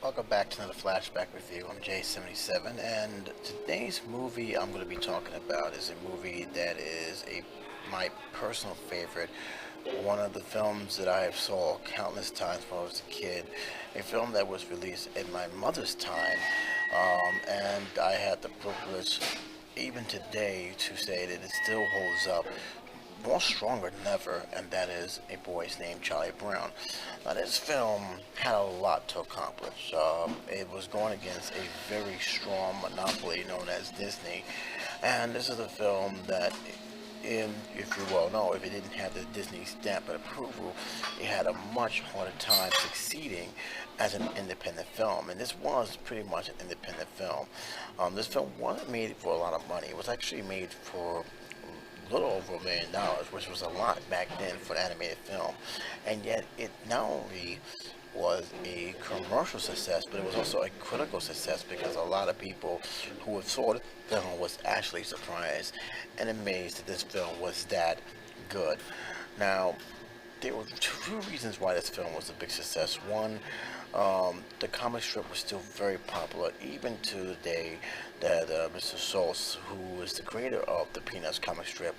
Welcome back to another Flashback with you. I'm J77, and today's movie I'm going to be talking about is a movie that is my personal favorite. One of the films that I saw countless times when I was a kid. A film that was released in my mother's time, and I had the privilege, even today, to say that it still holds up more stronger than ever, and that is A Boy's Name, Charlie Brown. Now, this film had a lot to accomplish. It was going against a very strong monopoly known as Disney, and this is a film that, if you well know, if it didn't have the Disney stamp of approval, it had a much harder time succeeding as an independent film. And this was pretty much an independent film. This film wasn't made for a lot of money. It was actually made for a little over $1 million, which was a lot back then for an animated film. And yet, it not only was a commercial success, but it was also a critical success because a lot of people who saw the film was actually surprised and amazed that this film was that good. Now, there were two reasons why this film was a big success. One, the comic strip was still very popular, even to the day that Mr. Sauce, who is the creator of the Peanuts comic strip,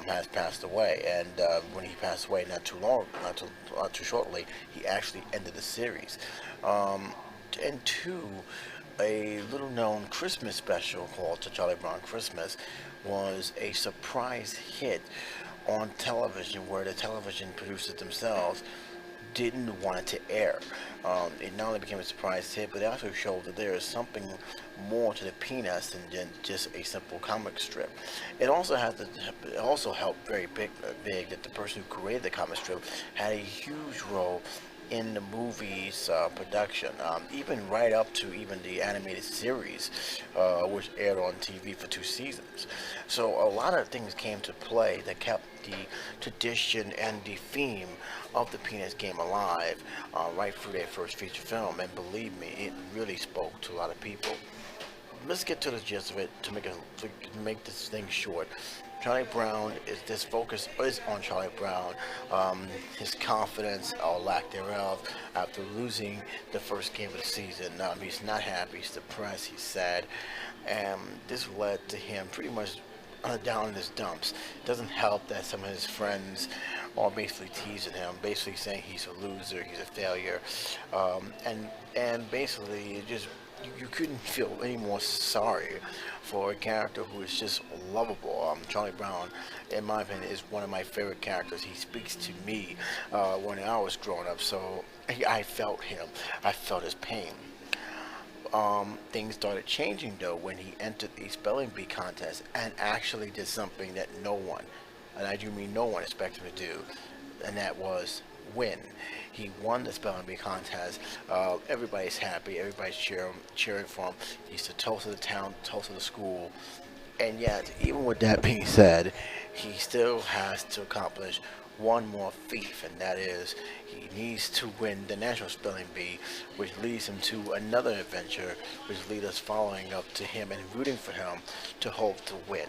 has passed away. And when he passed away, not too shortly, he actually ended the series. And two, a little known Christmas special called The Charlie Brown Christmas was a surprise hit on television, where the television producers themselves didn't want it to air. It not only became a surprise hit, but it also showed that there is something more to the Peanuts than just a simple comic strip. It also helped very big that the person who created the comic strip had a huge role in the movie's production, even right up to even the animated series, which aired on TV for 2 seasons. So a lot of things came to play that kept the tradition and the theme of the Peanuts game alive right through their first feature film. And believe me, it really spoke to a lot of people. Let's get to the gist of it to make this thing short. Charlie Brown is this focus is on Charlie Brown, his confidence or lack thereof after losing the first game of the season. He's not happy, he's depressed, he's sad, and this led to him pretty much down in his dumps. It doesn't help that some of his friends are basically teasing him, basically saying he's a loser, he's a failure, and basically it just you couldn't feel any more sorry for a character who is just lovable. Charlie Brown, in my opinion, is one of my favorite characters. He speaks to me when I was growing up, so I felt him. I felt his pain. Things started changing though when he entered the spelling bee contest and actually did something that no one, and I do mean no one, expected him to do, and that was win. He won the spelling bee contest. Everybody's happy. Everybody's cheering for him. He's the toast of the town, toast of the school. And yet, even with that being said, he still has to accomplish one more feat, and that is he needs to win the National Spelling Bee, which leads him to another adventure, which leads us following up to him and rooting for him to hope to win.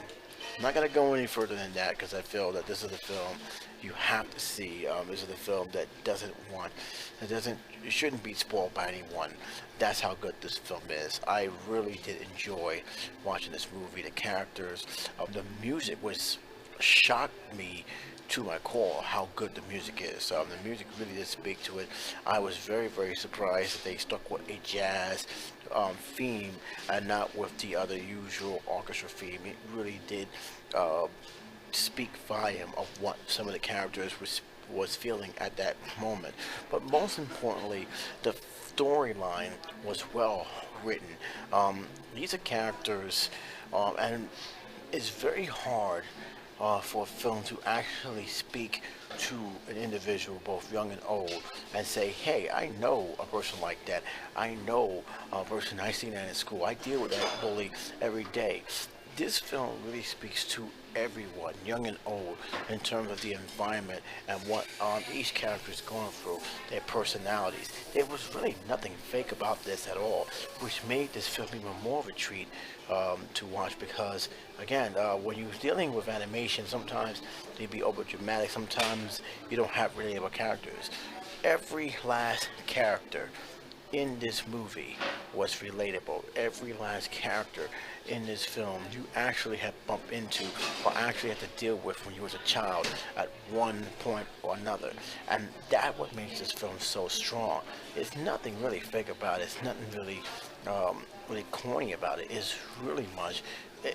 I'm not going to go any further than that because I feel that this is a film you have to see. This is a film that it shouldn't be spoiled by anyone. That's how good this film is. I really did enjoy watching this movie. The characters, the music was shocked me to my core how good the music is. The music really did speak to it. I was very, very surprised that they stuck with a jazz theme and not with the other usual orchestra theme. It really did speak volume of what some of the characters was feeling at that moment. But most importantly, the storyline was well written. These are characters, and it's very hard for a film to actually speak to an individual, both young and old, and say, hey, I know a person like that. I know a person, I see that in school. I deal with that bully every day. This film really speaks to everyone, young and old, in terms of the environment and what each character is going through, their personalities. There was really nothing fake about this at all, which made this film even more of a treat to watch because, again, when you're dealing with animation, sometimes they be over dramatic, sometimes you don't have relatable characters. Every last character in this movie was relatable. Every last character in this film you actually have bumped into or actually had to deal with when you was a child at one point or another. And that what makes this film so strong. It's nothing really fake about it. It's nothing really corny about it. It's really much.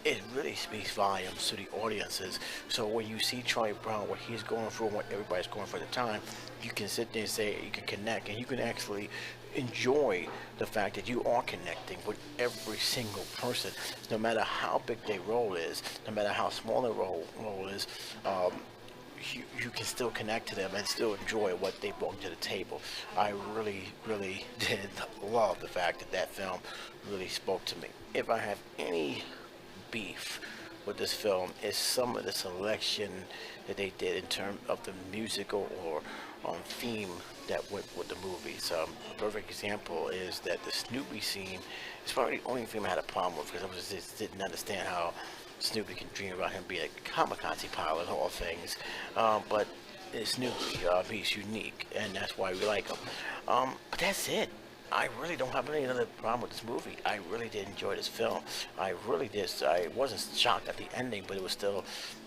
It really speaks volumes to the audiences. So when you see Charlie Brown, what he's going through, and what everybody's going through at the time, you can sit there and say you can connect, and you can actually enjoy the fact that you are connecting with every single person, no matter how big their role is, no matter how small their role is. You can still connect to them and still enjoy what they brought to the table. I really did love the fact that that film really spoke to me. If I have any beef with this film, is some of the selection that they did in terms of the musical or theme that went with the movie. So a perfect example is that the Snoopy scene is probably the only thing I had a problem with because just didn't understand how Snoopy can dream about him being a kamikaze pilot of all things. But it's Snoopy. He's unique, and that's why we like him. But that's it. I really don't have any other problem with this movie. I really did enjoy this film. I really did. I wasn't shocked at the ending, but it was still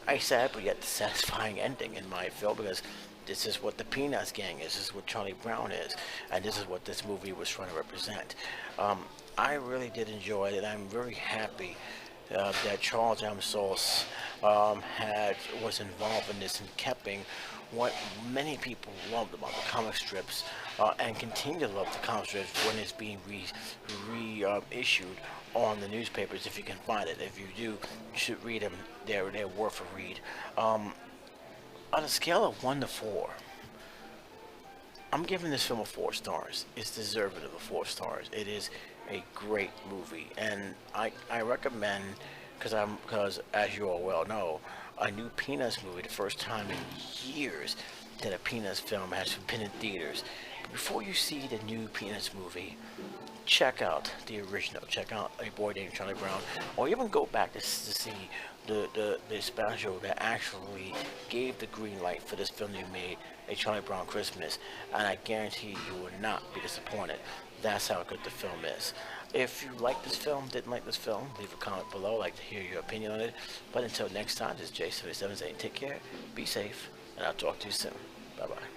a sad but yet satisfying ending in my film because this is what the Peanuts gang is. This is what Charlie Brown is, and this is what this movie was trying to represent. I really did enjoy it, and I'm very happy that Charles M. Sauce was involved in this and keeping what many people loved about the comic strips and continue to love the comic strips when it's being reissued on the newspapers if you can find it. If you do, you should read them. They're worth a read. On a scale of 1 to 4, I'm giving this film a 4 stars. It's deserving of a 4 stars. It is a great movie, and I recommend because as you all well know, a new Peanuts movie, the first time in years that a Peanuts film has been in theaters. But before you see the new Peanuts movie, check out the original. Check out A Boy Named Charlie Brown, or even go back to see the special that actually gave the green light for this film they made, A Charlie Brown Christmas, and I guarantee you will not be disappointed. That's how good the film is. If you like this film, didn't like this film, leave a comment below. I'd like to hear your opinion on it. But until next time, this is J77 saying take care, be safe, and I'll talk to you soon. Bye-bye.